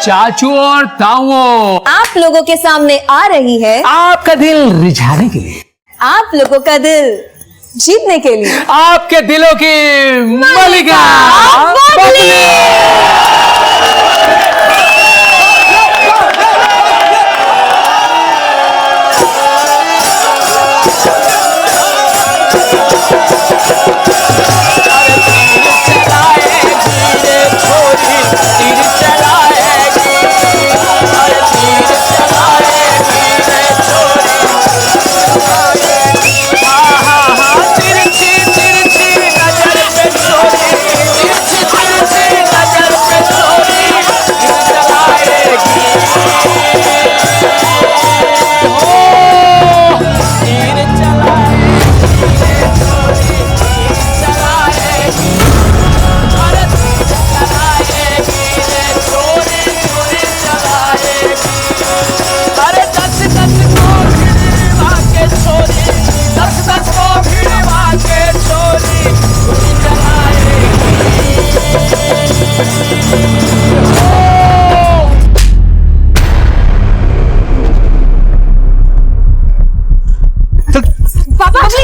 चाचू और ताऊओं, आप लोगों के सामने आ रही है आपका दिल रिझाने के लिए, आप लोगों का दिल जीतने के लिए, आपके दिलों की मलिका बबली।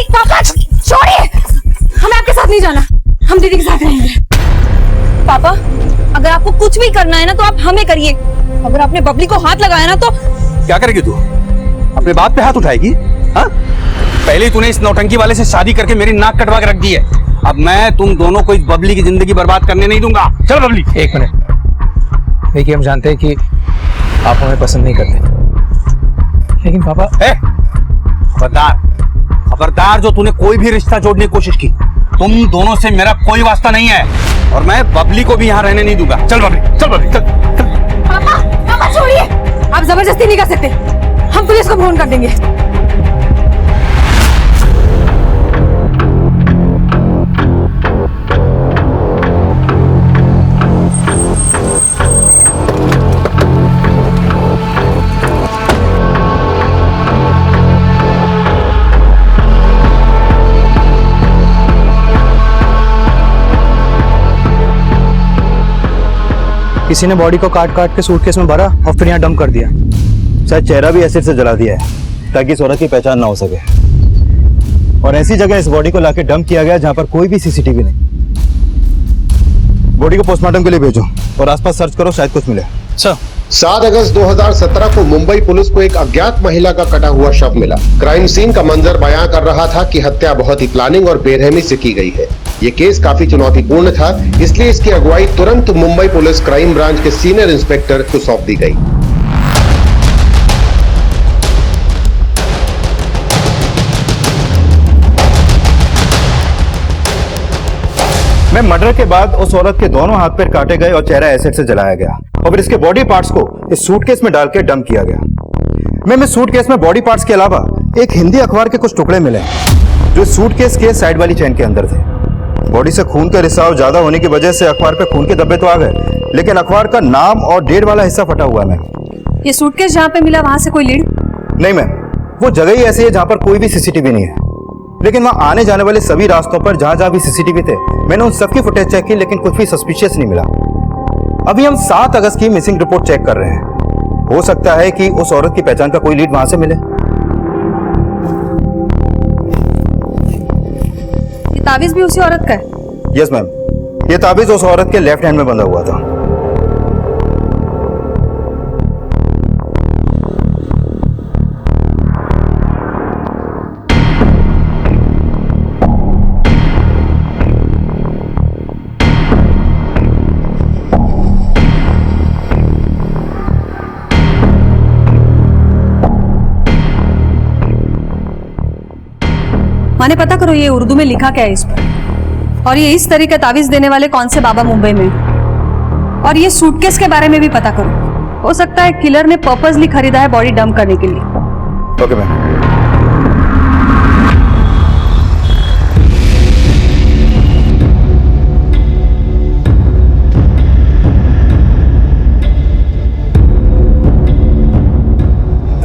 पापा छोड़िए, हमें आपके साथ नहीं जाना, हम दीदी के साथ रहेंगे। पापा अगर आपको कुछ भी करना है ना तो आप हमें करिए, अगर आपने बबली को हाथ लगाया ना तो। क्या करेगी तू? अपने बाप पे हाथ उठाएगी? हाँ? पहले ही तूने इस नौटंकी वाले से शादी करके मेरी नाक कटवा के रख दी है। अब मैं तुम दोनों को इस बबली की जिंदगी बर्बाद करने नहीं दूंगा। चल बबली। एक मिनट, देखिए हम जानते हैं कि आप हमें पसंद नहीं करते, लेकिन पापा खबरदार खबरदार, जो तूने कोई भी रिश्ता जोड़ने की कोशिश की, तुम दोनों से मेरा कोई वास्ता नहीं है और मैं बबली को भी यहाँ रहने नहीं दूंगा। चल बबली, चल बबली, चल। पापा छोड़िए, आप जबरदस्ती नहीं कर सकते, हम पुलिस को फोन कर देंगे। किसी ने बॉडी को काट काट के सूटकेस में भरा और फिर यहाँ डंप कर दिया। शायद चेहरा भी एसिड से जला दिया है ताकि इस औरत की पहचान ना हो सके, और ऐसी जगह इस बॉडी को लाके डंप किया गया जहां पर कोई भी सीसीटीवी नहीं। बॉडी को पोस्टमार्टम के लिए भेजो और आसपास सर्च करो, शायद कुछ मिले। सर 7 अगस्त 2017 को मुंबई पुलिस को एक अज्ञात महिला का कटा हुआ शव मिला। क्राइम सीन का मंजर बयां कर रहा था कि हत्या बहुत ही प्लानिंग और बेरहमी से की गई है। ये केस काफी चुनौतीपूर्ण था, इसलिए इसकी अगुवाई तुरंत मुंबई पुलिस क्राइम ब्रांच के सीनियर इंस्पेक्टर को सौंप दी गई। मैं मर्डर के बाद उस औरत के दोनों हाथ पैर काटे गए और चेहरा एसिड से जलाया गया और फिर इसके बॉडी पार्ट्स को इस सूटकेस में डाल के डंप किया गया। मैं सूटकेस में बॉडी पार्ट्स के अलावा एक हिंदी अखबार के कुछ टुकड़े मिले जो सूटकेस के साइड वाली चेन के अंदर थे। बॉडी से खून का रिसाव ज्यादा होने की वजह से अखबार पे खून के धब्बे तो आ गए, लेकिन अखबार का नाम और डेट वाला हिस्सा फटा हुआ है। ये सूटकेस जहाँ पे मिला वहाँ से कोई लीड नहीं मैम, वो जगह ही ऐसी है जहाँ पर कोई भी सीसीटीवी नहीं है, लेकिन वहाँ आने जाने वाले सभी रास्तों पर जहाँ जहाँ भी सीसीटीवी थे मैंने उन सबकी फुटेज चेक की, लेकिन कुछ भी सस्पिशियस नहीं मिला। अभी हम 7 अगस्त की मिसिंग रिपोर्ट चेक कर रहे हैं, हो सकता है कि उस औरत की पहचान का कोई लीड वहां से मिले। ये ताबीज भी उसी औरत का है? यस मैम, ये ताबीज उस औरत के लेफ्ट हैंड में बंधा हुआ था। माने पता करो ये उर्दू में लिखा क्या है इस पर, और ये इस तरह का तावीज देने वाले कौन से बाबा मुंबई में, और ये सूटकेस के बारे में भी पता करो। हो सकता है किलर ने पर्पसली खरीदा है बॉडी डंप करने के लिए। Okay ma'am.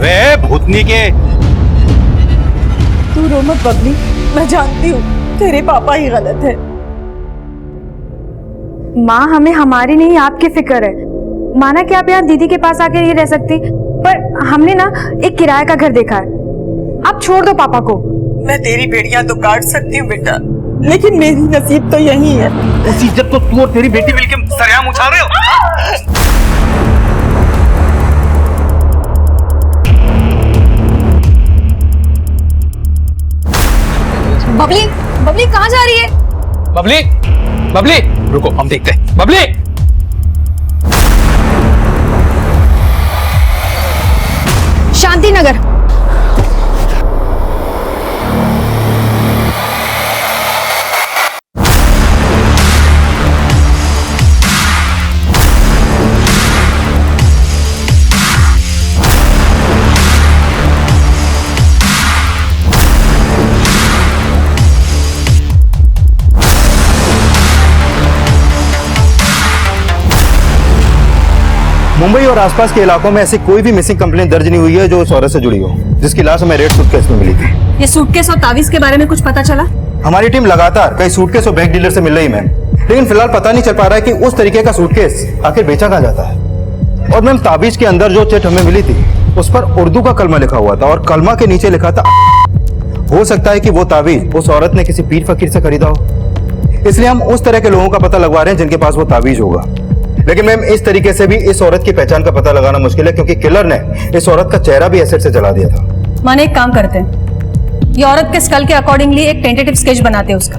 वे भूतनी के, तू रो मत बबली, मैं जानती हूँ तेरे पापा ही गलत है। माँ हमें हमारी नहीं आपकी फिक्र है, माना कि आप यहाँ दीदी के पास आके नहीं रह सकती, पर हमने ना एक किराए का घर देखा है। आप छोड़ दो पापा को। मैं तेरी बेड़ियां तो काट सकती हूँ बेटा, लेकिन मेरी नसीब तो यही है। उसी इज्जत को तू और तेरी बेटी मिलकर सरेआम उछाल रहे हो। बबली, बबली कहाँ जा रही है? बबली, बबली, रुको हम देखते हैं। बबली, शांति नगर। मुंबई और आसपास के इलाकों में ऐसी कोई भी मिसिंग कंप्लेंट दर्ज नहीं हुई है जो उस औरत से जुड़ी हो, जिसकी लाश हमें रेड सूटकेस में मिली थी। ये सूटकेस और तावीज के बारे में कुछ पता चला? हमारी टीम लगातार कई सूटकेस और बैग डीलर से मिल रही मैम, लेकिन फिलहाल पता नहीं चल पा रहा है कि उस तरीके का सूटकेस आखिर बेचा कहाँ जाता है। और मैम ताबीज के अंदर जो चिट हमें मिली थी उस पर उर्दू का कलमा लिखा हुआ था और कलमा के नीचे लिखा था। हो सकता है कि वो ताबीज उस औरत ने किसी पीर फकीर से खरीदा हो, इसलिए हम उस तरह के लोगों का पता लगवा रहे हैं जिनके पास वो ताबीज होगा। लेकिन मैम इस तरीके से भी इस औरत की पहचान का पता लगाना मुश्किल है, क्योंकि किलर ने इस औरत का चेहरा भी एसिड से जला दिया था। माने एक काम करते हैं, ये औरत के स्कल के अकॉर्डिंगली एक टेंटेटिव स्केच बनाते हैं उसका,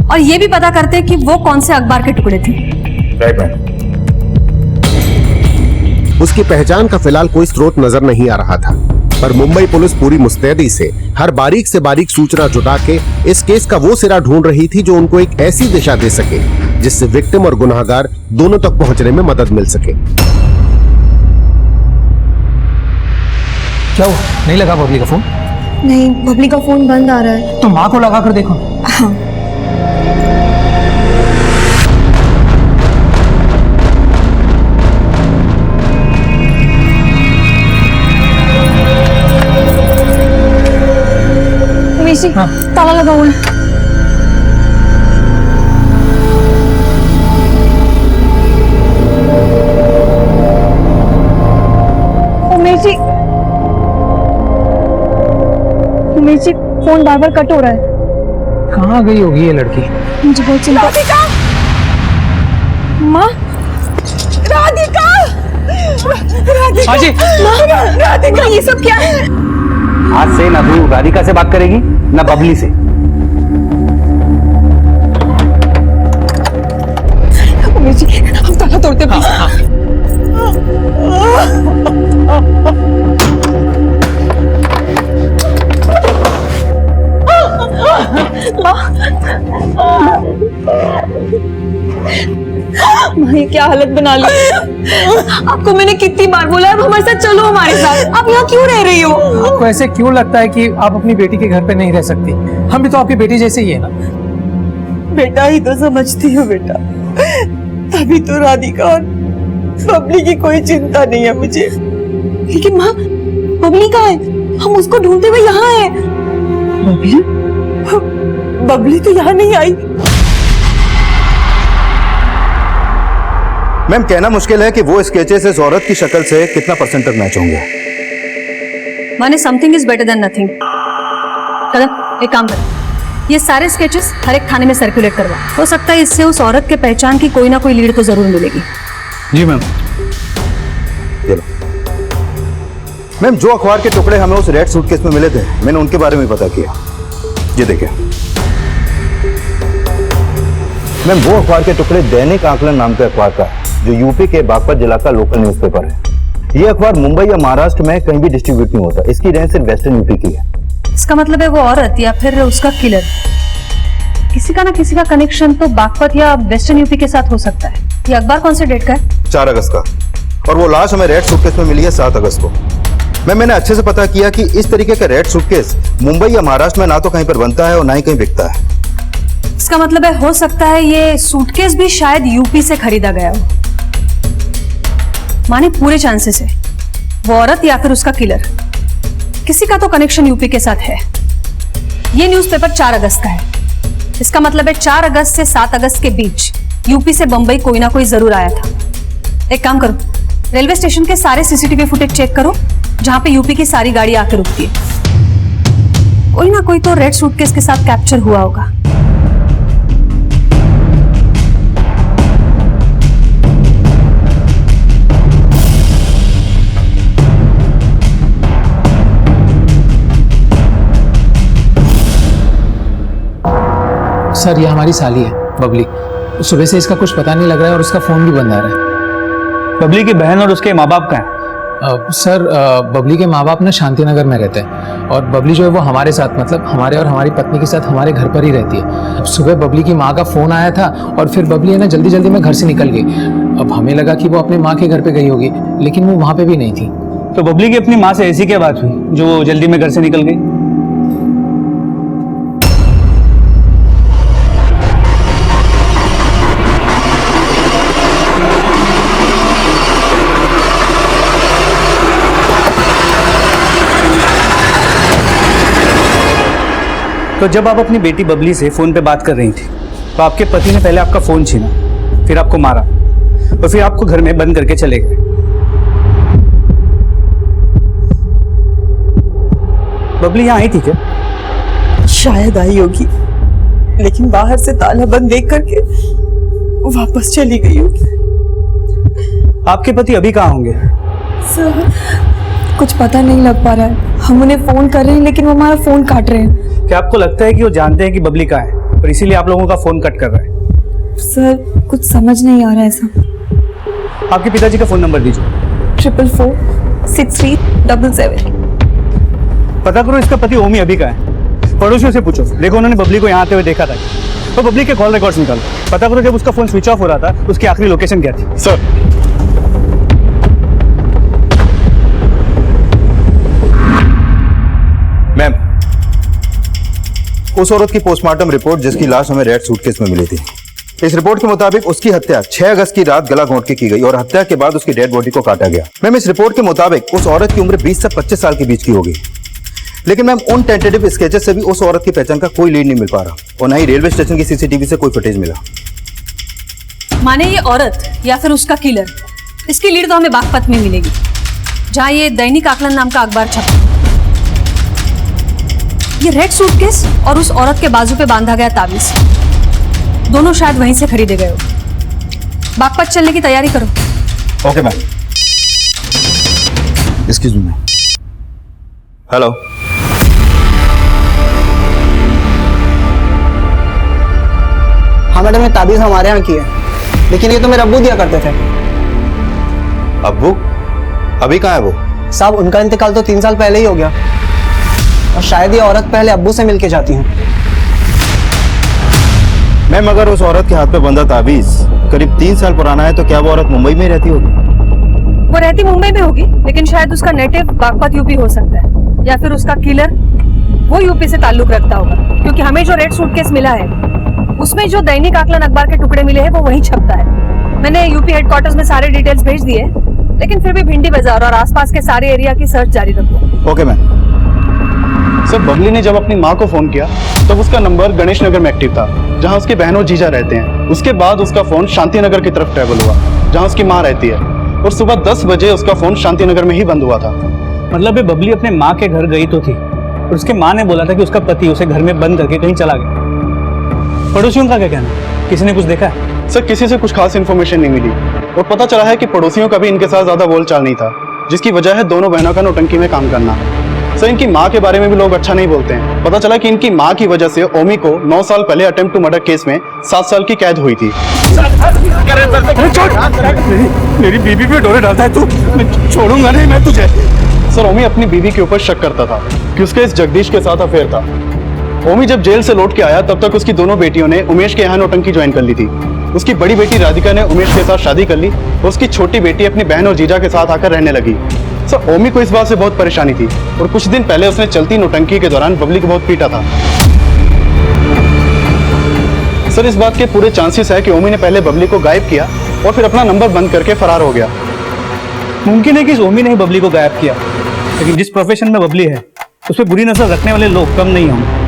और ये भी पता करते हैं कि वो कौन से अखबार के टुकड़े थे। Right ma'am. उसकी पहचान का फिलहाल कोई स्रोत नजर नहीं आ रहा था, पर मुंबई पुलिस पूरी मुस्तैदी से हर बारीक से बारीक सूचना जुटा के इस केस का वो सिरा ढूंढ रही थी जो उनको एक ऐसी दिशा दे सके जिससे विक्टिम और गुनहगार दोनों तक पहुंचने में मदद मिल सके। क्या हुआ? नहीं लगा बबली का फोन? नहीं, बबली का फोन बंद आ रहा है। तो माँ को लगा कर देखो। हाँ। उमेश जी, ताला लगा हुआ है। उमेश जी, फोन बार बार कट हो रहा है। कहाँ गई होगी ये लड़की? मुझे बहुत चिंता। राधिका, माँ, राधिका, राधिका, हाँ जी। राधिका, ये सब क्या है? आज से ना तू राधिका से बात करेगी ना बबली से। उमेश जी, हम ताला तोड़ते प्लीज। माँ, ये क्या हालत बना ली। आपको मैंने कितनी बार बोला है हमारे साथ चलो, हमारे साथ। आप यहाँ क्यों रह रही हो? आपको ऐसे क्यों लगता है कि आप अपनी बेटी के घर पे नहीं रह सकती? हम भी तो आपकी बेटी जैसे ही है ना। बेटा ही तो समझती हो बेटा, तभी तो राधिका और बबली की कोई चिंता नहीं है मुझे। लेकिन माँ, बबली कहाँ है? हम उसको ढूंढते हुए यहाँ हैं। बबली? बबली तो यहाँ नहीं आई। मैम कहना मुश्किल है कि वो स्केचेस इस औरत की शक्ल से कितना परसेंट तक मैच होंगे। माने something is better than nothing. कदम, एक काम कर, ये सारे स्केचेस हर एक थाने में सर्कुलेट करवा। हो सकता है इससे उस औरत के पहचान की कोई ना कोई लीड तो जरूर मिलेगी। जी मैम। ये लो। मैम जो अखबार के टुकड़े हमें उस रेड सूटकेस में मिले थे, मैंने उनके बारे में पता किया। ये देखिए मैम, वो अखबार के टुकड़े दैनिक आकलन नाम के अखबार का है, जो यूपी के बागपत जिला का लोकल न्यूज़पेपर है। ये अखबार मुंबई या महाराष्ट्र में कहीं भी डिस्ट्रीब्यूट नहीं होता। इसकी रेंज सिर्फ वेस्टर्न यूपी की है। इसका मतलब है वो औरत या फिर उसका किलर, किसी का ना किसी का कनेक्शन तो बागपत या वेस्टर्न यूपी के साथ हो सकता है। ये अखबार कौन से डेट का है? 4 अगस्त का। और वो लाश हमें रेड सूटकेस में मिली है 7 अगस्त को। मैंने अच्छे से पता किया कि इस तरीके का रेड सूटकेस मुंबई या महाराष्ट्र में ना तो कहीं पर बनता है और ना ही कहीं बिकता है। इसका मतलब है हो सकता है ये सूटकेस भी शायद यूपी से खरीदा गया हो। माने पूरे चांसेस है वो औरत या फिर उसका किलर, किसी का तो कनेक्शन यूपी के साथ है। ये न्यूज़पेपर 4 अगस्त का है। इसका मतलब है 4 अगस्त से 7 अगस्त के बीच यूपी से बंबई कोई ना कोई जरूर आया था। एक काम करो, रेलवे स्टेशन के सारे सीसीटीवी फुटेज चेक करो जहां पे यूपी की सारी गाड़ी आकर रुकती है। कोई ना कोई तो रेड सूटकेस के साथ कैप्चर हुआ होगा। सर ये हमारी साली है बबली। सुबह से इसका कुछ पता नहीं लग रहा है और उसका फोन भी बंद आ रहा है। बबली की बहन और उसके माँ बाप का है। सर बबली के माँ बाप ना शांति नगर में रहते हैं और बबली जो है वो हमारे साथ मतलब हमारे और हमारी पत्नी के साथ हमारे घर पर ही रहती है। अब सुबह बबली की माँ का फोन आया था और फिर बबली है ना जल्दी जल्दी में घर से निकल गई। अब हमें लगा कि वो अपनी माँ के घर पे गई होगी, लेकिन वो वहाँ पे भी नहीं थी। तो बबली की अपनी माँ से ऐसी क्या बात हुई जो जल्दी में घर से निकल गई? तो जब आप अपनी बेटी बबली से फोन पे बात कर रही थी तो आपके पति ने पहले आपका फोन छीना, फिर आपको मारा और फिर आपको घर में बंद करके चले गए। बबली यहाँ आई थी क्या? शायद आई होगी, लेकिन बाहर से ताला बंद देख करके वो वापस चली गई होगी। आपके पति अभी कहाँ होंगे? सर कुछ पता नहीं लग पा रहा है। हम उन्हें फोन कर रहे हैं लेकिन वो हमारा फोन काट रहे हैं। क्या आपको लगता है कि वो जानते हैं कि बबली कहाँ है और इसीलिए आप लोगों का फोन कट कर रहा है? सर कुछ समझ नहीं आ रहा है ऐसा। आपके पिताजी का फोन नंबर दीजिए। 4446377। पता करो इसका पति ओमी अभी का है। पड़ोसियों से पूछो, देखो उन्होंने बबली को यहाँ आते हुए देखा था। तो बबली के कॉल रिकॉर्ड्स निकालो, पता करो जब उसका फोन स्विच ऑफ हो रहा था उसकी आखिरी लोकेशन क्या थी। सर मैम, उस औरत की पोस्टमार्टम रिपोर्ट जिसकी लाश हमें रेड सूटकेस में मिली थी, इस रिपोर्ट के मुताबिक उसकी हत्या 6 अगस्त की रात गला घोंट के की गई और हत्या के बाद उसकी डेड बॉडी को काटा गया। मैम इस रिपोर्ट के मुताबिक उस औरत की उम्र 20 से 25 साल के बीच की होगी, लेकिन मैम उन टेंटेटिव स्केचेस से भी उस औरत की पहचान का कोई लीड नहीं मिल पा रहा और न ही रेलवे स्टेशन की सीसीटीवी से कोई फुटेज मिला। माने ये औरत या फिर उसका किलर, इसकी लीड तो हमें बागपत में मिलेगी जहां ये दैनिक आकलन नाम का अखबार छपा। ये रेड सूटकेस और उस औरत के बाजू पे बांधा गया ताबीज, दोनों शायद वहीं से खरीदे गए हो। बागपत चलने की तैयारी करो। Okay ma'am. Excuse me. Hello. हाँ मैडम, ये ताबीज हमारे यहाँ की है, लेकिन ये तो मेरे अब्बू दिया करते थे। अब्बू? अभी कहाँ है वो? साहब उनका इंतकाल तो 3 साल पहले ही हो गया और शायद ये औरत पहले अब्बू से मिलके जाती है। मैम अगर उस औरत के हाथ पे बंधा ताबीज करीब 3 साल पुराना है तो क्या वो औरत मुंबई में ही रहती होगी? वो रहती मुंबई में होगी, लेकिन शायद उसका नेटिव बागपत यूपी हो सकता है, या फिर उसका किलर वो यूपी से ताल्लुक रखता होगा, क्योंकि हमें जो रेड सूटकेस मिला है उसमें जो दैनिक आकलन अखबार के टुकड़े मिले हैं वो वहीं छपता है। मैंने यूपी हेडक्वार्टर्स में सारे डिटेल्स भेज दिए, लेकिन फिर भी भिंडी बाजार और आसपास के सारे एरिया की सर्च जारी रखो। Okay ma'am. सर बबली ने जब अपनी माँ को फोन किया तब उसका नंबर गणेश नगर में एक्टिव था, जहाँ उसके बहन और जीजा रहते हैं। उसके बाद उसका फोन शांति नगर की तरफ ट्रेवल हुआ, जहाँ उसकी माँ रहती है, और सुबह 10 बजे उसका फोन शांति नगर में ही बंद हुआ था। मतलब ये बबली अपने माँ के घर गई तो थी और उसके माँ ने बोला था कि उसका पति उसे घर में बंद करके कहीं चला गया। पड़ोसियों का क्या कहना है? किसी ने कुछ देखा है? सर किसी से कुछ खास इन्फॉर्मेशन नहीं मिली और पता चला है कि पड़ोसियों का भी इनके साथ ज्यादा बोलचाल नहीं था, जिसकी वजह है दोनों बहनों का नौटंकी में काम करना। सर इनकी माँ के बारे में भी लोग अच्छा नहीं बोलते हैं। पता चला कि इनकी माँ की वजह से ओमी को 9 साल पहले अटेम्प्ट टू मर्डर केस में 7 साल की कैद हुई थी। मेरी बीबी पे डोरे डालता है तू, मैं छोड़ूंगा नहीं मैं तुझे। सर ओमी अपनी बीवी के ऊपर शक करता था कि उसका इस जगदीश के साथ अफेयर था। ओमी जब जेल से लौट के आया तब तक उसकी दोनों बेटियों ने उमेश के यहाँ नौटंकी ज्वाइन कर ली थी। उसकी बड़ी बेटी राधिका ने उमेश के साथ शादी कर ली और उसकी छोटी बेटी अपनी बहन और जीजा के साथ आकर रहने लगी। सर ओमी को इस बात से बहुत परेशानी थी और कुछ दिन पहले उसने चलती नौटंकी के दौरान बबली को बहुत पीटा था। सर इस बात के पूरे चांसेस है कि ओमी ने पहले बबली को गायब किया और फिर अपना नंबर बंद करके फरार हो गया। मुमकिन है कि इस ओमी ने ही बबली को गायब किया, लेकिन जिस प्रोफेशन में बबली है उस पर बुरी नजर रखने वाले लोग कम नहीं होंगे।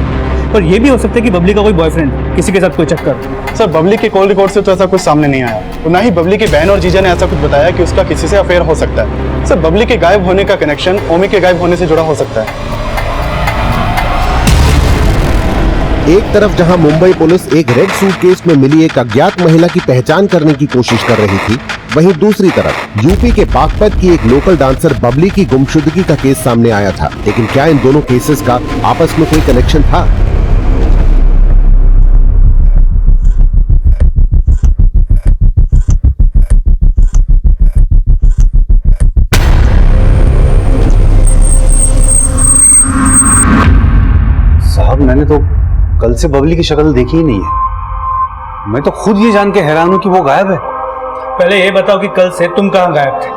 और ये भी हो सकता है कि बबली का कोई बॉयफ्रेंड, किसी के साथ कोई चक्कर। सर बबली के कॉल रिकॉर्ड से तो ऐसा कुछ सामने नहीं आया, और ना ही बबली की बहन और जीजा ने ऐसा कुछ बताया कि उसका किसी से अफेयर हो सकता है। सर बबली के गायब होने का कनेक्शन ओमी के गायब होने से जुड़ा हो सकता है। एक तरफ जहां मुंबई पुलिस एक रेड सूटकेस में मिली एक अज्ञात महिला की पहचान करने की कोशिश कर रही थी, वहीं दूसरी तरफ यूपी के बागपत की एक लोकल डांसर बबली की गुमशुदगी का केस सामने आया था। लेकिन क्या इन दोनों केसेस का आपस में कोई कनेक्शन था? साहब मैंने तो कल से बबली की शक्ल देखी ही नहीं है। मैं तो खुद ये जान के हैरान हूं कि वो गायब है। पहले ये बताओ कि कल से तुम कहाँ गायब थे?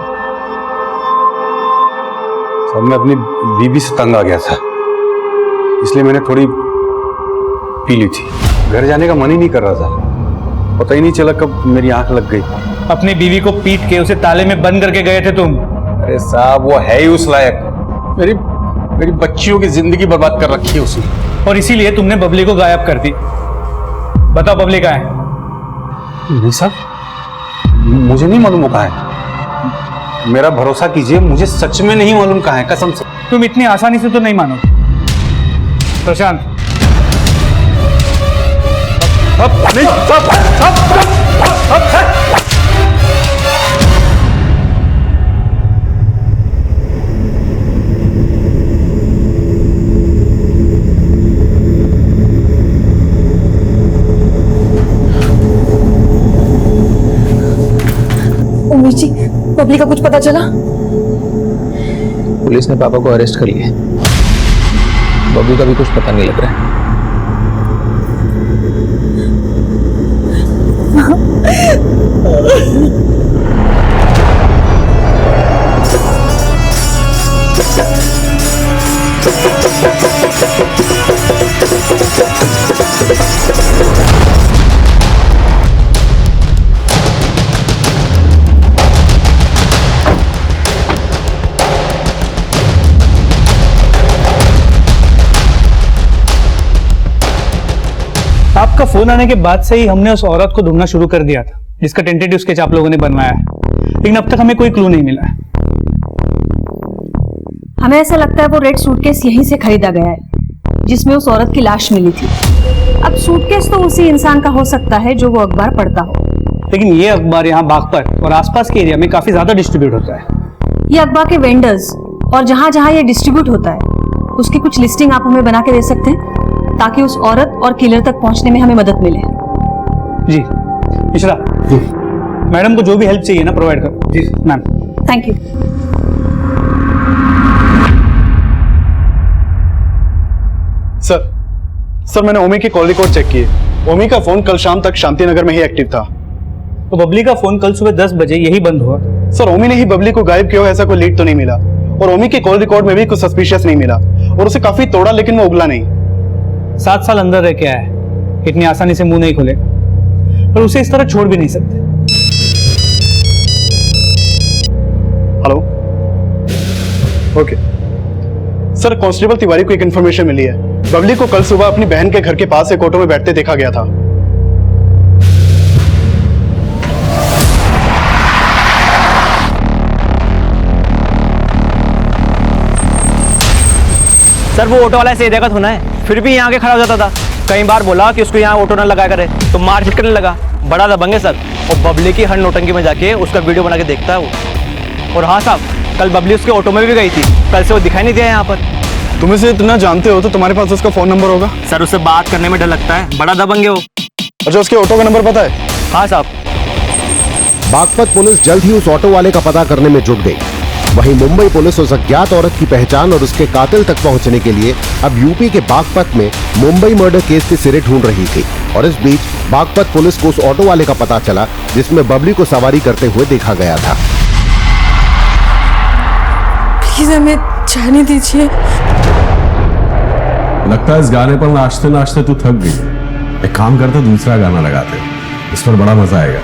सब मैं अपनी बीबी से तंग आ गया था, इसलिए मैंने थोड़ी पी ली थी। घर जाने का मन ही नहीं कर रहा था, पता ही नहीं चला कब मेरी आंख लग गई। अपनी बीवी को पीट के उसे ताले में बंद करके गए थे तुम? अरे साहब वो है ही उस लायक। मेरी बच्चियों की जिंदगी बर्बाद कर रखी है उसने, और इसीलिए तुमने बबली को गायब कर दी। बताओ बबली कहाँ है? नहीं साहब मुझे नहीं मालूम वो कहाँ है। मेरा भरोसा कीजिए, मुझे सच में नहीं मालूम कहाँ है, कसम से। तुम इतनी आसानी से तो नहीं मानो प्रशांत। उमेश जी, बबली का कुछ पता चला? पुलिस ने पापा को अरेस्ट कर लिया। बबली का भी कुछ पता नहीं लग रहा है। आपका फोन आने के बाद से ही हमने उस औरत को ढूंढना शुरू कर दिया था जिसका टेंटेटिव स्केच आप लोगों ने बनवाया है, लेकिन अब तक हमें कोई क्लू नहीं मिला है। हमें ऐसा लगता है वो रेड सूटकेस यहीं से खरीदा गया है जिसमें उस औरत की लाश मिली थी। अब सूटकेस तो उसी इंसान का हो सकता है जो वो अखबार पढ़ता हो, लेकिन ये अखबार यहाँ बागपत और आसपास के एरिया में काफी ज्यादा डिस्ट्रीब्यूट होता है। ये अखबार के वेंडर्स और जहां जहां ये डिस्ट्रीब्यूट होता है उसकी कुछ लिस्टिंग आप हमें बना के दे सकते हैं ताकि उस औरत और किलर तक पहुंचने में हमें मदद मिले। जी मिश्रा जी, मैडम को जो भी हेल्प चाहिए ना प्रोवाइड करो। जी मैम। Thank you. सर मैंने ओमी के कॉल रिकॉर्ड चेक किए। ओमी का फोन कल शाम तक शांति नगर में ही एक्टिव था। तो बबली का फोन कल सुबह 10 बजे यही बंद हुआ। सर ओमी ने ही बबली को गायब किया, ऐसा कोई लीड तो नहीं मिला, और ओमी के कॉल रिकॉर्ड में भी कुछ सस्पिशियस नहीं मिला, और उसे काफी तोड़ा लेकिन वो उगला नहीं। 7 साल अंदर रह के आया है, इतनी आसानी से मुंह नहीं खोलेगा, और उसे इस तरह छोड़ भी नहीं सकते। Hello, okay sir, constable Tiwari को एक इन्फॉर्मेशन मिली है। बबली को कल सुबह अपनी बहन के घर के पास एक ऑटो में बैठते देखा गया था। सर वो ऑटो वाला ऐसे देखत होना है, फिर भी यहाँ के खड़ा हो जाता था। कई बार बोला कि उसको यहाँ ऑटो ना लगाया करे तो मार झिट करने लगा। बड़ा दबंग है सर, और बबली की हर नौटंकी में जाके उसका वीडियो बना के देखता है वो। और हाँ साहब, कल बबली उसके ऑटो में भी गई थी, कल से वो दिखाई नहीं दिया यहाँ पर। तुम इसे इतना जानते हो तो तुम्हारे पास उसका फोन नंबर होगा? सर उससे बात करने में डर लगता है, बड़ा दबंग है वो। अच्छा, उसके ऑटो का नंबर पता है? हाँ साहब। बागपत पुलिस जल्द ही उस ऑटो वाले का पता करने में जुट गई। वहीं मुंबई पुलिस उस अज्ञात औरत की पहचान और उसके कातिल तक पहुंचने के लिए अब यूपी के बागपत में मुंबई मर्डर केस के सिरे ढूंढ रही थी। और इस बीच बागपत पुलिस को उस ऑटो वाले का पता चला जिसमें बबली को सवारी करते हुए देखा गया था। प्लीज हमें जाने दीजिए। लगता है इस गाने पर नाचते नाचते तू थक गई। एक काम करते दूसरा गाना लगाते, इस पर बड़ा मजा आएगा।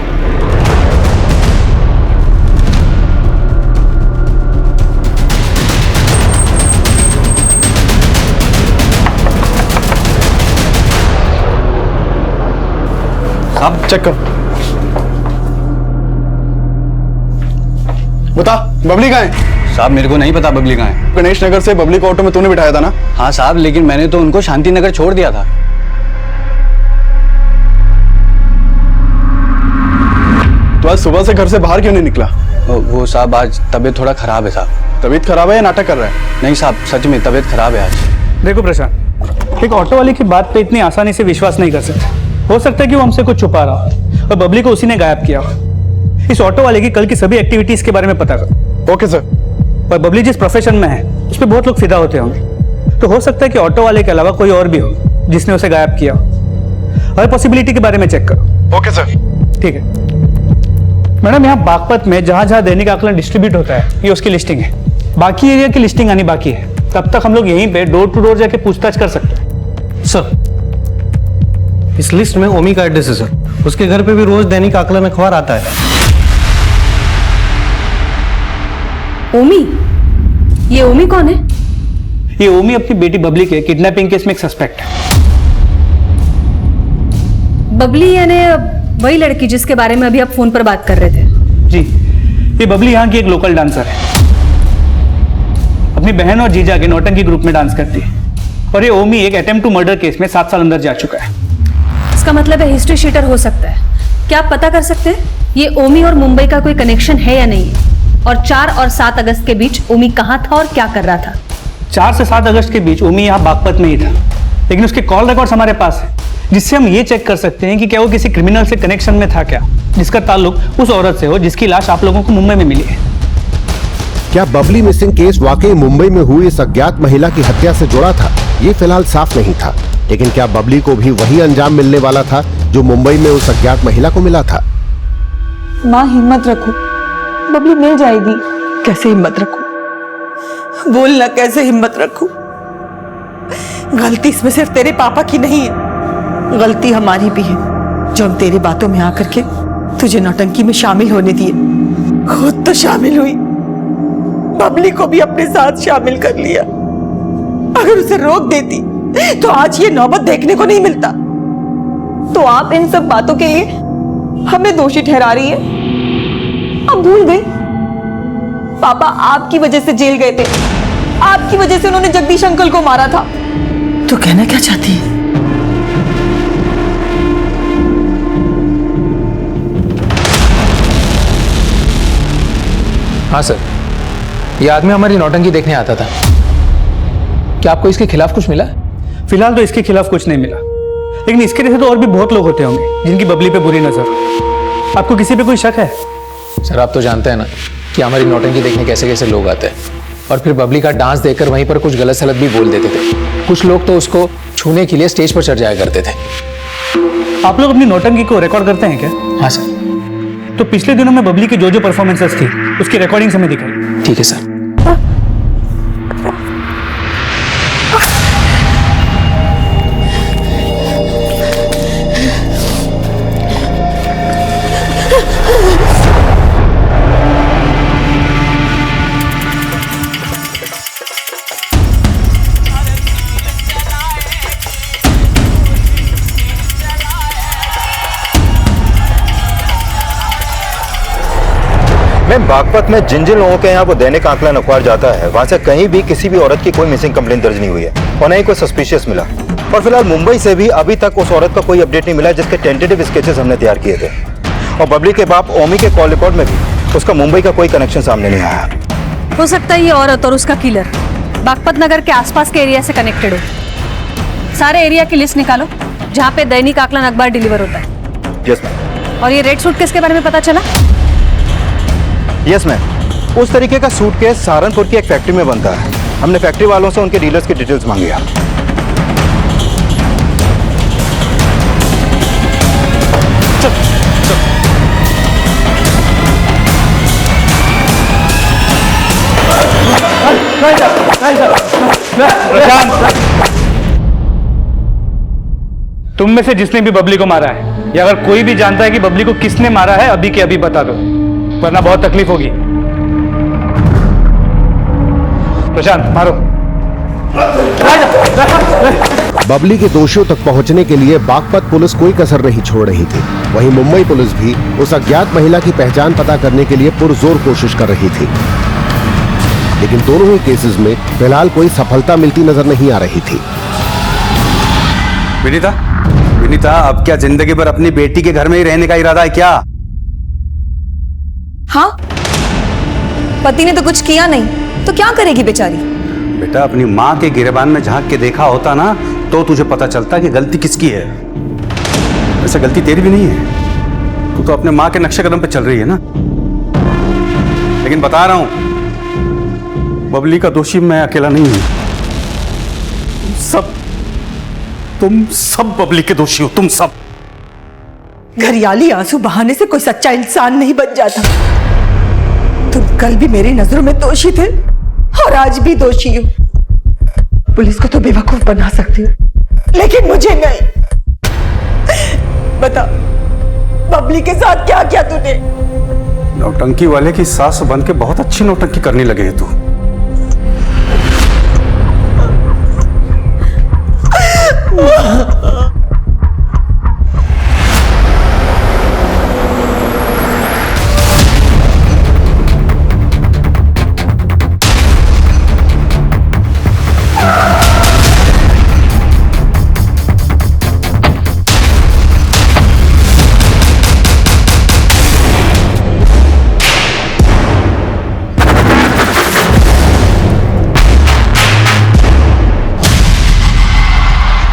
अब चेक कर। बता बबली कहाँ है? साहब मेरे को नहीं पता बबली कहाँ है। गणेश नगर से बबली को ऑटो में तूने बिठाया था ना? हाँ साहब, लेकिन मैंने तो उनको शांति नगर छोड़ दिया था। तो आज सुबह से घर से बाहर क्यों नहीं निकला? वो साहब आज तबीयत थोड़ा खराब है साहब। तबीयत खराब है या नाटक कर रहा है? नहीं साहब, सच में तबीयत खराब है आज। देखो प्रशांत, एक ऑटो वाले की बात पे इतनी आसानी से विश्वास नहीं कर सकते। हो सकता है कि वो हमसे कुछ छुपा रहा हो और बबली को उसी ने गायब किया हो। इस ऑटो वाले की कल की सभी एक्टिविटीज के बारे में पता करो। Okay sir. और बबली जिस प्रोफेशन में है उस पर बहुत लोग फिदा होते होंगे, तो हो सकता है कि ऑटो वाले के अलावा कोई और भी हो जिसने उसे गायब किया हो। हर पॉसिबिलिटी के बारे में चेक करो। Okay sir. ठीक है मैडम, यहाँ बागपत में जहां जहां दैनिक आकलन डिस्ट्रीब्यूट होता है ये उसकी लिस्टिंग है। बाकी एरिया की लिस्टिंग आनी बाकी है, तब तक हम लोग यहीं पे डोर टू डोर जाके पूछताछ कर सकते हैं। सर इस लिस्ट में ओमी का एड्रेस है सर। उसके घर पे भी रोज दैनिक आकलन अखबार आता है। ओमी? ये ओमी कौन है? ये ओमी अपनी बेटी बबली के किडनैपिंग केस में एक सस्पेक्ट है। बबली यानी वही लड़की जिसके बारे में अभी आप फोन पर बात कर रहे थे? जी, ये बबली यहाँ की एक लोकल डांसर है। अपनी बहन और जीजा के नौटंकी ग्रुप में डांस करती है। और ये ओमी एक अटेम्प्ट टू मर्डर केस में 7 साल अंदर जा चुका है। इसका मतलब है हिस्ट्री शीटर हो सकता है। क्या आप पता कर सकते हैं ये ओमी और मुंबई का कोई कनेक्शन है या नहीं है? और 4 और 7 अगस्त के बीच ओमी कहाँ था और क्या कर रहा था? 4 से 7 अगस्त के बीच ओमी यहाँ बागपत में ही था, लेकिन उसके कॉल रिकॉर्ड्स हमारे पास है, जिससे हम ये चेक कर सकते हैं कि क्या वो किसी क्रिमिनल से कनेक्शन में था क्या, जिसका ताल्लुक उस औरत से हो जिसकी लाश आप लोगों को मुंबई में मिली है। क्या बबली मिसिंग केस वाकई मुंबई में हुई इस अज्ञात महिला की हत्या से जुड़ा था? ये फिलहाल साफ नहीं था, लेकिन क्या बबली को भी वही अंजाम मिलने वाला था जो मुंबई में उस अज्ञात महिला को मिला था? माँ हिम्मत रखो, बबली मिल जाएगी। कैसे हिम्मत रखूं? बोलना कैसे हिम्मत रखूं? गलती इसमें सिर्फ तेरे पापा की नहीं है, गलती हमारी भी है जो हम तेरी बातों में आकर के तुझे नौटंकी में शामिल होने दिए। खुद तो शामिल हुई, बबली को भी अपने साथ शामिल कर लिया। अगर उसे रोक देती तो आज ये नौबत देखने को नहीं मिलता। तो आप इन सब बातों के लिए हमें दोषी ठहरा रही है? अब भूल गई पापा आपकी वजह से जेल गए थे, आपकी वजह से उन्होंने जगदीश अंकल को मारा था। तू कहना क्या चाहती है? हाँ सर, ये आदमी हमारी नौटंकी देखने आता था। क्या आपको इसके खिलाफ कुछ मिला? फिलहाल तो इसके खिलाफ कुछ नहीं मिला, लेकिन इसके जैसे तो और भी बहुत लोग होते होंगे जिनकी बबली पे बुरी नजर। आपको किसी पे कोई शक है? सर आप तो जानते हैं ना कि हमारी नौटंकी देखने कैसे कैसे लोग आते हैं, और फिर बबली का डांस देखकर वहीं पर कुछ गलत सलत भी बोल देते थे। कुछ लोग तो उसको छूने के लिए स्टेज पर चढ़ जाया करते थे। आप लोग अपनी नौटंकी को रिकॉर्ड करते हैं क्या? हाँ सर। तो पिछले दिनों में बबली की जो परफॉर्मेंसेस थी उसकी रिकॉर्डिंग हमें दिखाई। ठीक है सर। मैं बागपत में जिन जिन लोगों के यहाँ वो दैनिक आकलन अखबार जाता है, वहां से कहीं भी किसी भी औरत की कोई मिसिंग कंप्लेंट दर्ज नहीं हुई है और न ही कोई सस्पिशियस मिला। और फिलहाल मुंबई से भी अभी तक उस औरत का कोई अपडेट नहीं मिला जिसके टेंटेटिव स्केचेस हमने तैयार किए थे। और बबली के बाप ओमी के कॉल रिकॉर्ड में भी उसका मुंबई का कोई कनेक्शन सामने नहीं आया। हो सकता है ये औरत और उसका किलर बागपत नगर के आसपास के एरिया से कनेक्टेड हो। सारे एरिया की लिस्ट निकालो जहाँ पे दैनिक आकलन अखबार डिलीवर होता है। Yes ma'am. और ये रेड सूटकेस के बारे में पता चला? यस मैम, उस तरीके का सूटकेस सहारनपुर की एक फैक्ट्री में बनता है। हमने फैक्ट्री वालों से उनके डीलर्स की डिटेल्स मांगी है। तुम में से जिसने भी बबली को मारा है या अगर कोई भी जानता है कि बबली को किसने मारा है, अभी के अभी बता दो, वरना बहुत तकलीफ होगी। प्रशांत मारो। बबली के दोषियों तक पहुंचने के लिए बागपत पुलिस कोई कसर नहीं छोड़ रही थी। वहीं मुंबई पुलिस भी उस अज्ञात महिला की पहचान पता करने के लिए पुरजोर कोशिश कर रही थी, लेकिन दोनों ही केसेस में फिलहाल कोई सफलता मिलती नजर नहीं आ रही थी। विनीता, विनीता, अब क्या जिंदगी भर अपनी बेटी के घर में ही रहने का इरादा है क्या? हाँ, पति ने तो कुछ किया नहीं तो क्या करेगी बेचारी? बेटा, अपनी माँ के गिरेबान में झांक के देखा होता ना तो तुझे पता चलता कि गलती किसकी है। वैसे गलती तेरी भी नहीं है, तू तो अपने माँ के नक्शे कदम पे चल रही है ना। लेकिन बता रहा हूं, बबली का दोषी मैं अकेला नहीं हूं। तुम सब बबली के दोषी हो, तुम सब। घरियाली आंसू बहाने से कोई सच्चा इंसान नहीं बन जाता। तुम कल भी मेरी नजरों में दोषी थे और आज भी दोषी हो। पुलिस को तो बेवकूफ बना सकती हो, लेकिन मुझे नहीं। बता, बबली के साथ क्या किया तूने? नौटंकी वाले की सास बन के बहुत अच्छी नौटंकी करने लगे है तू।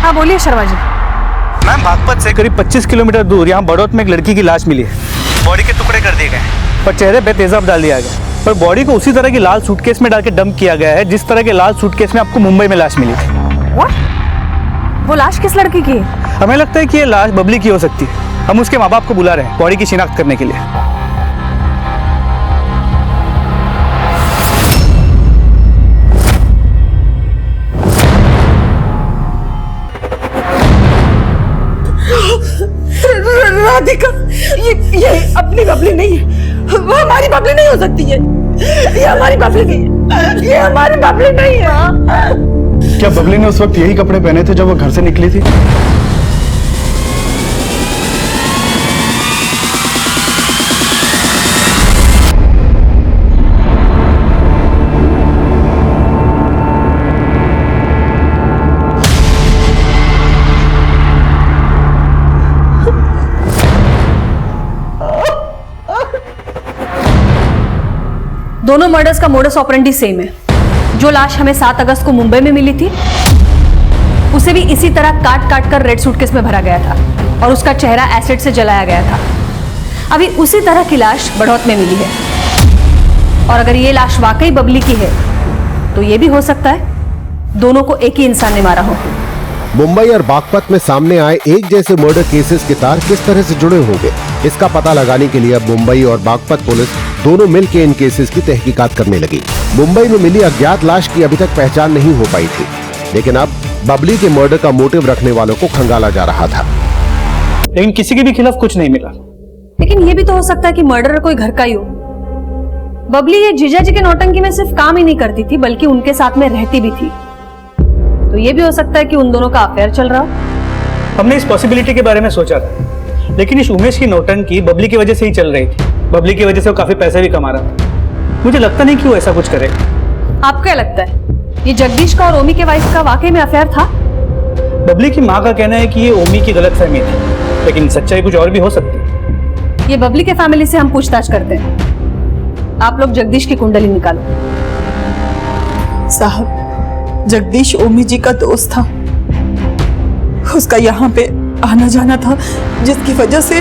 हाँ बोलिए शर्मा जी। मैम, बागपत से करीब 25 किलोमीटर दूर यहाँ बड़ौत में एक लड़की की लाश मिली है। बॉडी के टुकड़े कर दिए गए पर चेहरे पे तेजाब डाल दिया गया, पर बॉडी को उसी तरह की लाल सूटकेस में डाल के डंप किया गया है जिस तरह के लाल सूटकेस में आपको मुंबई में लाश मिली थी। वो लाश किस लड़की की है? हमें लगता है कि ये लाश बबली की हो सकती है। हम उसके माँ बाप को बुला रहे हैं बॉडी की शिनाख्त करने के लिए। राधिका, ये अपनी बबली नहीं है। वो हमारी बबली नहीं हो सकती है। ये हमारी बबली नहीं है। ये हमारी बबली नहीं है। क्या बबली ने उस वक्त यही कपड़े पहने थे जब वो घर से निकली थी? दोनों मर्डर्स का मोडस ऑपरेंडी सेम है। जो लाश हमें 7 अगस्त को मुंबई में मिली थी उसे भी इसी तरह काट काट कर रेड सूटकेस में भरा गया था और उसका चेहरा एसिड से जलाया गया था। अभी उसी तरह की लाश बड़ौत में मिली है और अगर ये लाश वाकई बबली की है तो ये भी हो सकता है दोनों को एक ही इंसान ने मारा हो। मुंबई और बागपत में सामने आए एक जैसे मर्डर केसेस के तार किस तरह से जुड़े होंगे, इसका पता लगाने के लिए अब मुंबई और बागपत पुलिस दोनों मिलकर इन केसेस की तहकीकात करने लगी। मुंबई में मिली अज्ञात लाश की अभी तक पहचान नहीं हो पाई थी, लेकिन अब बबली के मर्डर का मोटिव रखने वालों को खंगाला जा रहा था। लेकिन किसी के भी खिलाफ कुछ नहीं मिला। लेकिन ये भी तो हो सकता है कि मर्डरर कोई घर का ही हो। बबली ये जीजा जी के नौटंकी में सिर्फ काम ही नहीं करती थी बल्कि उनके साथ में रहती भी थी, तो ये भी हो सकता है कि उन दोनों का अफेयर चल रहा हो। हमने इस पॉसिबिलिटी के बारे में सोचा था, लेकिन इस उमेश की नौटंकी बबली की वजह से ही चल रही थी। बबली की वजह से वो काफी पैसे भी कमा रहा था। मुझे लगता नहीं कि वो ऐसा कुछ करेगा। आपको क्या लगता है ये जगदीश का और ओमी के वाइफ का वाकई में अफेयर था? बबली की माँ का कहना है कि ये ओमी की गलतफहमी थी, लेकिन सच्चाई कुछ और भी हो सकती है। ये बबली के फैमिली से हम पूछताछ करते हैं। आप लोग जगदीश की कुंडली निकालो। साहब, जगदीश ओमी जी का दोस्त था। उसका यहाँ पे आना जाना था जिसकी वजह से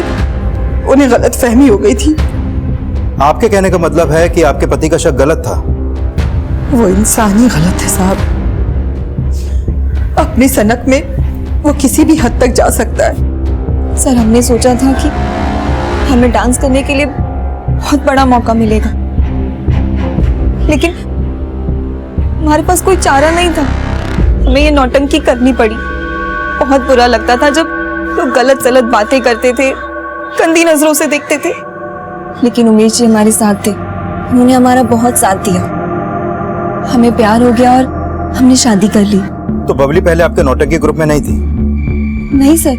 उन्हें गलत फहमी हो गई थी। आपके कहने का मतलब है कि आपके पति का शक गलत था? वो इंसान ही गलत है साहब। अपनी सनक में वो किसी भी हद तक जा सकता है। सर, हमने सोचा था कि हमें डांस करने के लिए बहुत बड़ा मौका मिलेगा, लेकिन हमारे पास कोई चारा नहीं था। हमें ये नौटंकी करनी पड़ी। बहुत बुरा लगता था जब लोग गलत सलत बातें करते थे, गंदी नजरों से देखते थे, लेकिन उमेश जी हमारे साथ थे। उन्होंने हमारा बहुत साथ दिया। हमें प्यार हो गया और हमने शादी कर ली। तो बबली पहले आपके नौटंकी ग्रुप में नहीं थी? नहीं सर,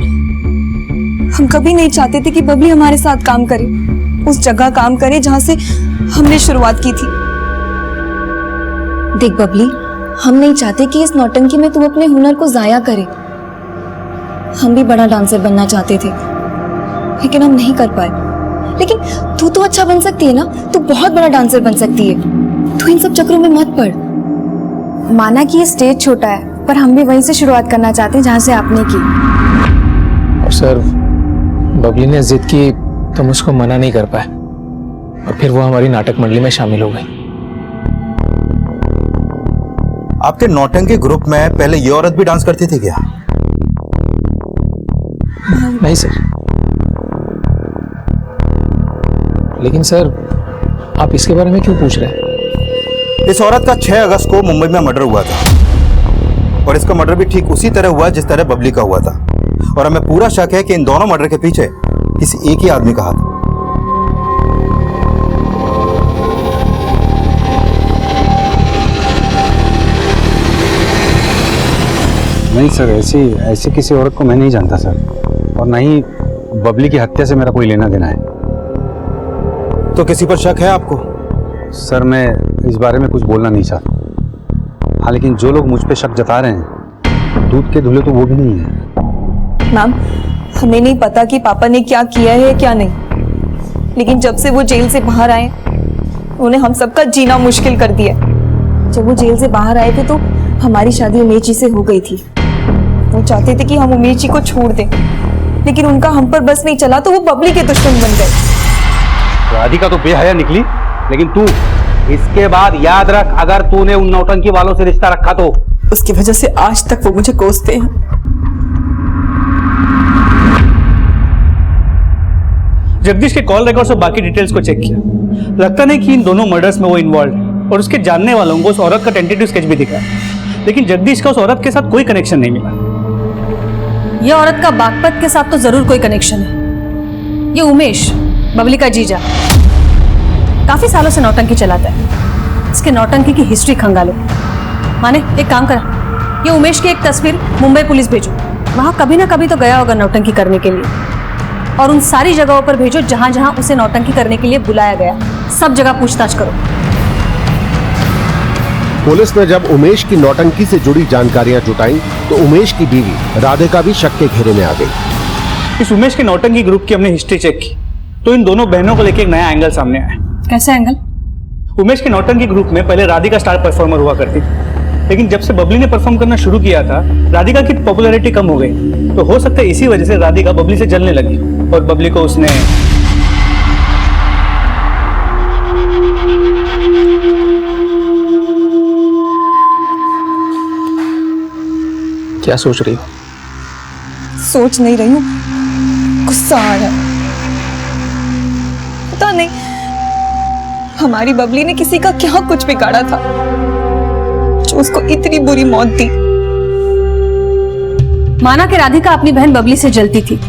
हम कभी नहीं चाहते थे कि बबली हमारे साथ काम करे, उस जगह काम करे जहां से हमने शुरुआत की थी। देख बबली, हम नहीं चाहते कि इस नौटंकी में तुम अपने हुनर को जाया करे। हम भी बड़ा डांसर बनना चाहते थे, लेकिन हम नहीं कर पाए। लेकिन तू तो अच्छा बन सकती है ना, तू बहुत बड़ा डांसर बन सकती है। तू इन सब चक्रों में मत पड़। माना कि ये स्टेज छोटा है, पर हम भी वहीं से शुरुआत करना चाहते हैं जहां से आपने की। और सर, बबली ने जिद की तो हम उसको मना नहीं कर पाए, और फिर वो हमारी नाटक मंडली में शामिल हो गई। आपके नौटंकी ग्रुप में पहले ये औरत भी डांस करती थी क्या? नहीं सर। लेकिन सर, आप इसके बारे में क्यों पूछ रहे हैं? इस औरत का 6 अगस्त को मुंबई में मर्डर हुआ था, और इसका मर्डर भी ठीक उसी तरह हुआ जिस तरह बबली का हुआ था। और हमें पूरा शक है कि इन दोनों मर्डर के पीछे किसी एक ही आदमी का हाथ। नहीं सर, ऐसी किसी औरत को मैं नहीं जानता सर, और ना ही बबली की हत्या से मेरा कोई लेना देना है। तो किसी पर शक है आपको? सर, मैं इस बारे में कुछ बोलना नहीं चाहता। हाँ, लेकिन जो लोग मुझ पे शक जता रहे हैं, दूध के धुले तो वो भी नहीं है। मैम, हमें नहीं पता कि पापा ने क्या किया है क्या नहीं, लेकिन जब से वो जेल से बाहर आए, उन्हें हम सबका जीना मुश्किल कर दिया। जब वो जेल से बाहर आए थे तो हमारी शादी उमेश जी से हो गई थी। वो चाहते थे कि हम उमेश जी को छोड़ दें, लेकिन उनका हम पर बस नहीं चला तो वो बबली के दुश्मन बन गए। राधिका तो बेहया निकली, लेकिन तू इसके बाद याद रख, अगर तूने उन नौटंकी वालों से रिश्ता रखा तो उसकी वजह से आज तक वो मुझे कोसते हैं। जगदीश के कॉल रिकॉर्ड्स और बाकी डिटेल्स को चेक किया, लगता नहीं कि इन दोनों मर्डर्स में वो इन्वॉल्व है। और उसके जानने वालों को उस औरत का टेंटेटिव स्केच भी दिखा, लेकिन जगदीश का उस औरत के साथ कोई कनेक्शन नहीं मिला। ये औरत का बागपत के साथ तो जरूर कोई कनेक्शन है। ये उमेश, बबली का जीजा, काफी सालों से नौटंकी चलाता है। इसके नौटंकी की हिस्ट्री खंगालो। माने एक काम करा, ये उमेश की एक तस्वीर मुंबई पुलिस भेजो, वहां कभी ना कभी तो गया होगा नौटंकी करने के लिए। और उन सारी जगहों पर भेजो जहां जहां उसे नौटंकी करने के लिए बुलाया गया, सब जगह पूछताछ करो। पुलिस ने जब उमेश की नौटंकी से जुड़ी जानकारियां जुटाई तो उमेश की बीवी राधिका भी शक के घेरे में आ गई। इस उमेश के नौटंकी ग्रुप की हमने हिस्ट्री चेक की, तो इन दोनों बहनों को लेकर एक नया एंगल सामने आया। कैसा एंगल? उमेश के नौटंकी ग्रुप में पहले राधिका स्टार परफॉर्मर हुआ करती थी, लेकिन जब से बबली ने परफॉर्म करना शुरू किया था, राधिका की पॉपुलैरिटी कम हो गई। तो हो सकता है इसी वजह से राधिका बबली से जलने लगी, और बबली को उसने क्या सोच रही हो? सोच नहीं रही हूँ, गुस्सा आ रहा है। पता नहीं हमारी बबली ने किसी का क्या कुछ बिगाड़ा था जो उसको इतनी बुरी मौत दी। माना कि राधिका अपनी बहन बबली से जलती थी,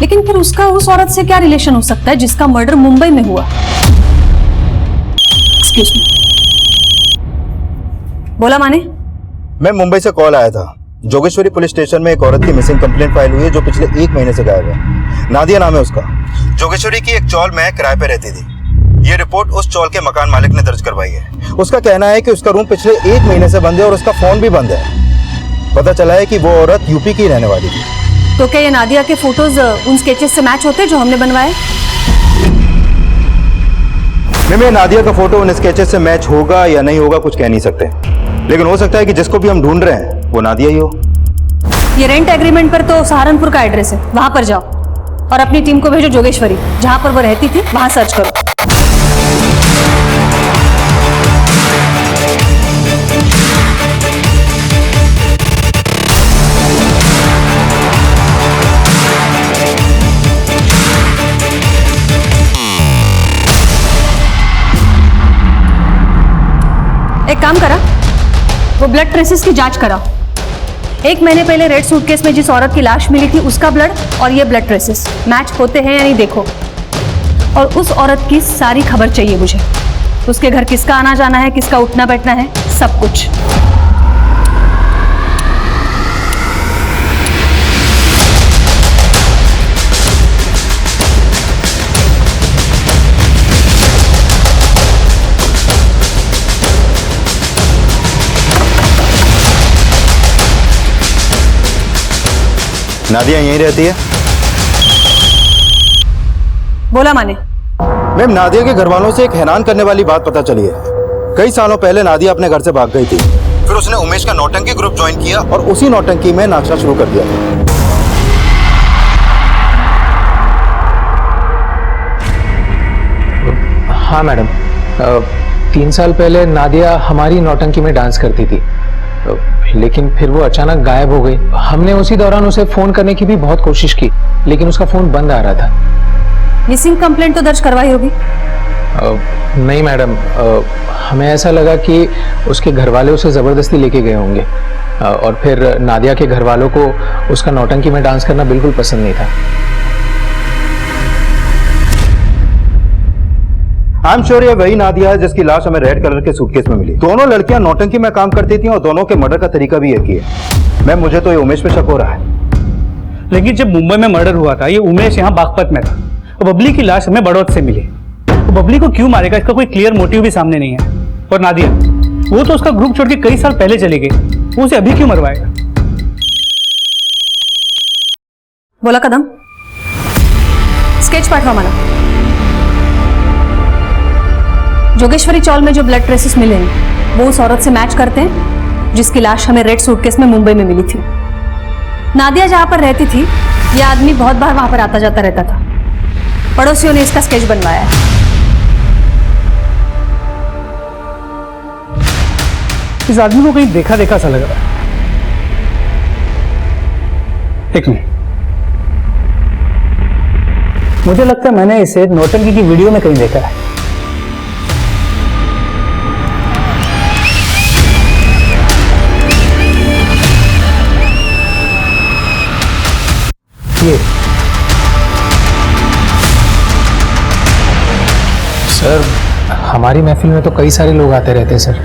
लेकिन फिर उसका उस औरत से क्या रिलेशन हो सकता है जिसका मर्डर मुंबई में हुआ? एक्सक्यूज मी, बोला माने? मैं मुंबई से कॉल आया था। जोगेश्वरी पुलिस स्टेशन में एक औरत की मिसिंग कंप्लेंट फाइल हुई है जो पिछले 1 महीने से गायब है। नादिया नाम है उसका। जोगेश्वरी की एक चौल में किराए पे रहती थी। ये रिपोर्ट उस चौल के मकान मालिक ने दर्ज करवाई है। उसका कहना है कि उसका रूम पिछले 1 महीने से बंद है और उसका फोन भी बंद है। पता चला है कि वो औरत यूपी की रहने वाली थी। तो क्या ये नादिया के फोटोज उन स्केचेस से मैच होते जो हमने बनवाए? मैं नादिया का फोटो उन स्केचेस से मैच होगा या नहीं होगा कुछ कह नहीं सकते, लेकिन हो सकता है कि जिसको भी हम ढूंढ रहे हैं वो नादिया ही हो। ये रेंट एग्रीमेंट पर तो सहारनपुर का एड्रेस है, वहां पर जाओ और अपनी टीम को भेजो जोगेश्वरी, जहां पर वो रहती थी वहां सर्च करो। एक काम करा, वो ब्लड ट्रेसेस की जांच करा। 1 महीने पहले रेड सूटकेस में जिस औरत की लाश मिली थी उसका ब्लड और ये ब्लड ट्रेसेस मैच होते हैं या नहीं देखो। और उस औरत की सारी खबर चाहिए मुझे, उसके घर किसका आना जाना है, किसका उठना बैठना है, सब कुछ। नादिया यहीं रहती है? बोला माने। मैम, नादिया के घर वालों से एक हैरान करने वाली बात पता चली है। कई सालों पहले नादिया अपने घर से भाग गई थी, फिर उसने उमेश का नौटंकी ग्रुप ज्वाइन किया और उसी नौटंकी में नाचना शुरू कर दिया। हाँ मैडम, 3 साल पहले नादिया हमारी नौटंकी में डांस करती थी, लेकिन फिर वो अचानक गायब हो गई। हमने उसी दौरान उसे फोन करने की भी बहुत कोशिश की, लेकिन उसका फोन बंद आ रहा था। मिसिंग कंप्लेंट तो दर्ज करवाई होगी? नहीं मैडम, हमें ऐसा लगा कि उसके घर वाले उसे जबरदस्ती लेके गए होंगे, और फिर नादिया के घर वालों को उसका नौटंकी में डांस करना बिल्कुल पसंद नहीं था। आई एम श्योर ये वही नादिया है जिसकी लाश हमें रेड कलर के सूटकेस में मिली। दोनों लड़कियां नौटंकी में काम करती थी और दोनों के मर्डर का तरीका भी एक ही है। मैम, मुझे तो ये उमेश पे शक हो रहा है। लेकिन जब मुंबई में मर्डर हुआ था, ये उमेश यहाँ बागपत में था और बबली की लाश हमें बड़ौद से मिली। तो बबली को क्यों मारेगा, इसका कोई क्लियर मोटिव भी सामने नहीं है। और नादिया, वो तो उसका ग्रुप छोड़ के कई साल पहले चली गई, वो उसे अभी क्यों मरवाएगा? बोला कदम, स्केच पाठवा मला। जोगेश्वरी चौल में जो ब्लड ट्रेसेस मिले हैं वो उस औरत से मैच करते हैं जिसकी लाश हमें रेड सूटकेस में मुंबई में मिली थी। नादिया जहां पर रहती थी, यह आदमी बहुत बार वहां पर आता जाता रहता था। पड़ोसियों ने इसका स्केच बनवाया है। इस आदमी को कहीं देखा देखा सा लग रहा है। एक मिनट, मुझे लगता है मैंने इसे नौटंकी की वीडियो में कहीं देखा है। ये सर, हमारी महफिल में तो कई सारे लोग आते रहते हैं सर,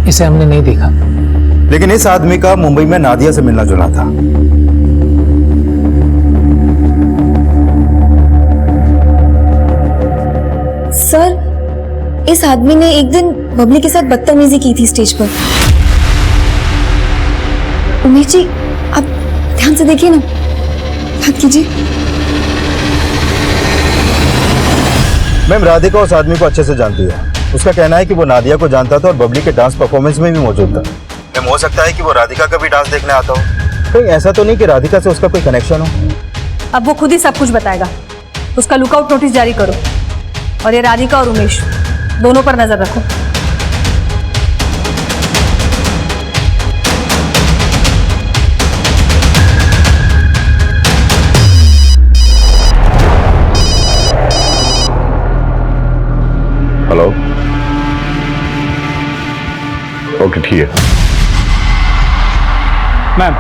इसे हमने नहीं देखा। लेकिन इस आदमी का मुंबई में नादिया से मिलना जुलना था। सर, इस आदमी ने एक दिन बबली के साथ बदतमीजी की थी स्टेज पर। उमेश जी, आप ध्यान से देखिए ना, बात कीजिए। मैम, राधिका उस आदमी को अच्छे से जानती है। उसका कहना है कि वो नादिया को जानता था और बबली के डांस परफॉर्मेंस में भी मौजूद था। मैम, हो सकता है कि वो राधिका का भी डांस देखने आता हो। कहीं ऐसा तो नहीं कि राधिका से उसका कोई कनेक्शन हो? अब वो खुद ही सब कुछ बताएगा। उसका लुकआउट नोटिस जारी करो और ये राधिका और उमेश दोनों पर नजर रखो। हेलो, ओके ठीक है। मैम,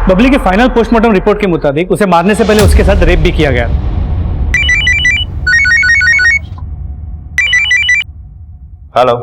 बबली के फाइनल पोस्टमार्टम रिपोर्ट के मुताबिक उसे मारने से पहले उसके साथ रेप भी किया गया। हेलो,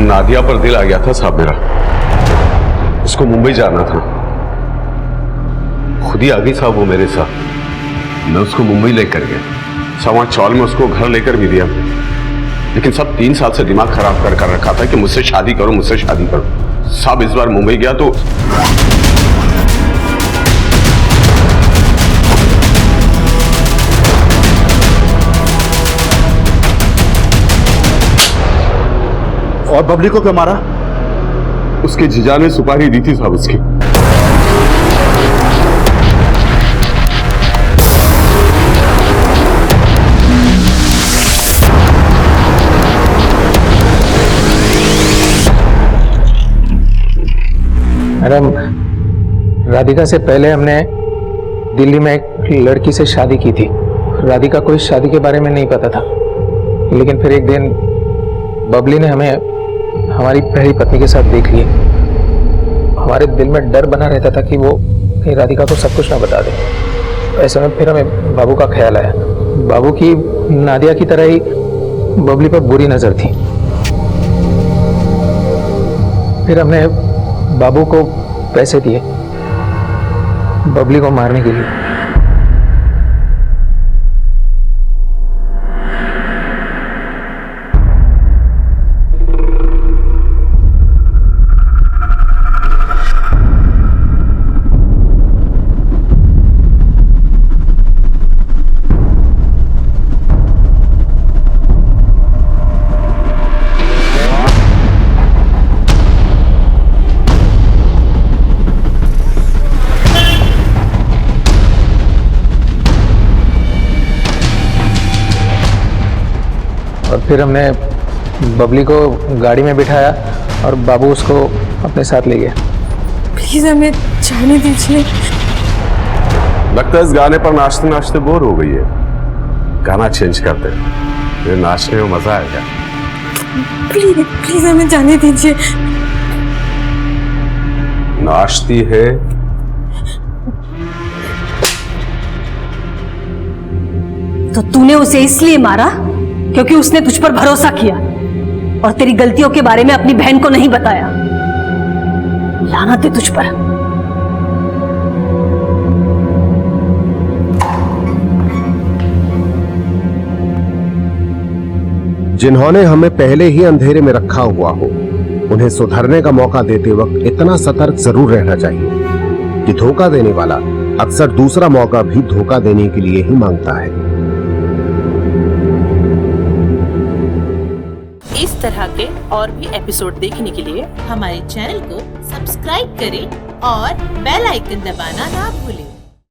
नादिया पर दिल आ गया था साहब मेरा। उसको मुंबई जाना था, खुद ही आ गई साहब वो मेरे साथ। मैं उसको मुंबई लेकर गया, सवा चौल में उसको घर लेकर भी दिया, लेकिन सब 3 साल से दिमाग खराब कर रखा था कि मुझसे शादी करो, मुझसे शादी करो। साहब इस बार मुंबई गया तो और बबली को क्यों मारा? उसके जीजा ने सुपारी दी थी साहब उसकी। मैडम, राधिका से पहले हमने दिल्ली में एक लड़की से शादी की थी। राधिका को इस शादी के बारे में नहीं पता था, लेकिन फिर एक दिन बबली ने हमें हमारी पहली पत्नी के साथ देख लिए। हमारे दिल में डर बना रहता था कि वो कहीं राधिका को सब कुछ ना बता दे। ऐसे में फिर हमें बाबू का ख्याल आया। बाबू की नादिया की तरह ही बबली पर बुरी नजर थी। फिर हमने बाबू को पैसे दिए बबली को मारने के लिए। और फिर हमने बबली को गाड़ी में बिठाया और बाबू उसको अपने साथ ले गया। प्लीज हमें जाने दीजिए। लगता है इस गाने पर नाचते नाचते बोर हो गई है। गाना चेंज करते हैं, फिर नाचने में मजा आएगा। प्लीज प्लीज हमें जाने दीजिए। नाचती है तो तूने उसे इसलिए मारा क्योंकि उसने तुझ पर भरोसा किया और तेरी गलतियों के बारे में अपनी बहन को नहीं बताया। लानत है तुझ पर। जिन्होंने हमें पहले ही अंधेरे में रखा हुआ हो, उन्हें सुधरने का मौका देते वक्त इतना सतर्क जरूर रहना चाहिए कि धोखा देने वाला अक्सर दूसरा मौका भी धोखा देने के लिए ही मांगता है। इस तरह के और भी एपिसोड देखने के लिए हमारे चैनल को सब्सक्राइब करें और बेल आइकन दबाना ना भूलें।